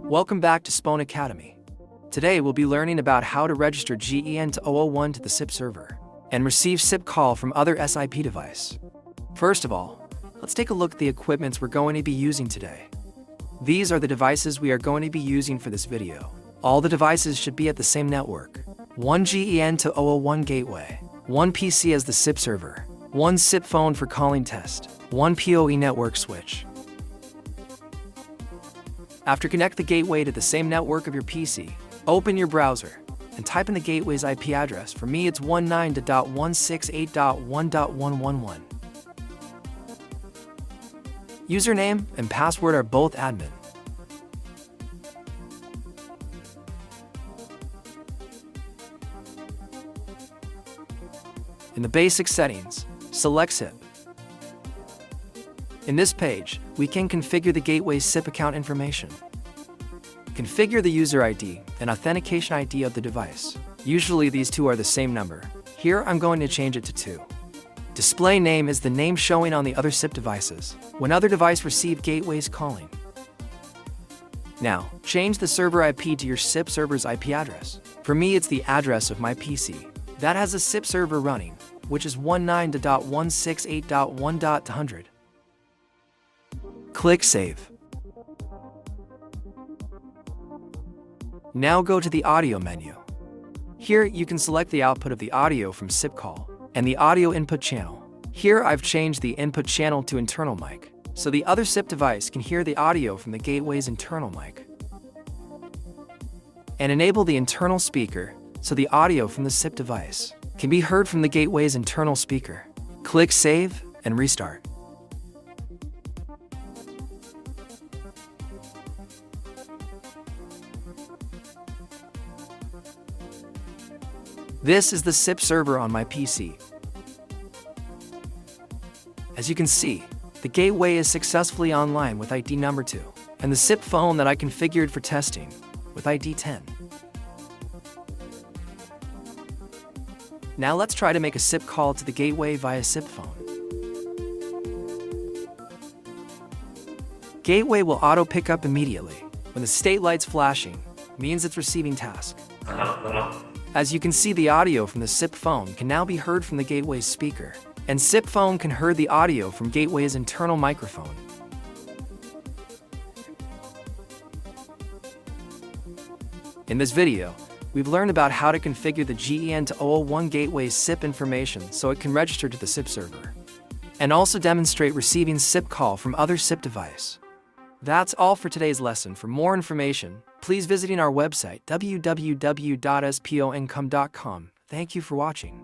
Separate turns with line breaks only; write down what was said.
Welcome back to SPON Academy. Today we'll be learning about how to register GEN-2001 to the SIP server and receive SIP call from other SIP device. First of all, let's take a look at the equipments we're going to be using today. These are the devices we are going to be using for this video. All the devices should be at the same network. One GEN-2001 gateway, one PC as the SIP server, one SIP phone for calling test, one PoE network switch. After connect the gateway to the same network of your PC, open your browser and type in the gateway's IP address. For me, it's 19.168.1.111. Username and password are both admin. In the basic settings, select SIP. In this page, we can configure the gateway's SIP account information. Configure the user ID and authentication ID of the device. Usually these two are the same number. Here I'm going to change it to 2. Display name is the name showing on the other SIP devices when other device receive gateways calling. Now, change the server IP to your SIP server's IP address. For me, it's the address of my PC that has a SIP server running, which is 19.168.1.100. Click Save. Now go to the audio menu. Here you can select the output of the audio from SIP call and the audio input channel. Here I've changed the input channel to internal mic, so the other SIP device can hear the audio from the gateway's internal mic. And enable the internal speaker, so the audio from the SIP device can be heard from the gateway's internal speaker. Click Save and restart. This is the SIP server on my PC. As you can see, the gateway is successfully online with ID number 2, and the SIP phone that I configured for testing with ID 10. Now let's try to make a SIP call to the gateway via SIP phone. Gateway will auto pick up immediately when the state light's flashing, means it's receiving task. As you can see, the audio from the SIP phone can now be heard from the gateway's speaker, and SIP phone can hear the audio from gateway's internal microphone. In this video, we've learned about how to configure the GEN-2001 gateway's SIP information so it can register to the SIP server, and also demonstrate receiving SIP call from other SIP device. That's all for today's lesson. For more information, please visit our website www.sponcom.com. Thank you for watching.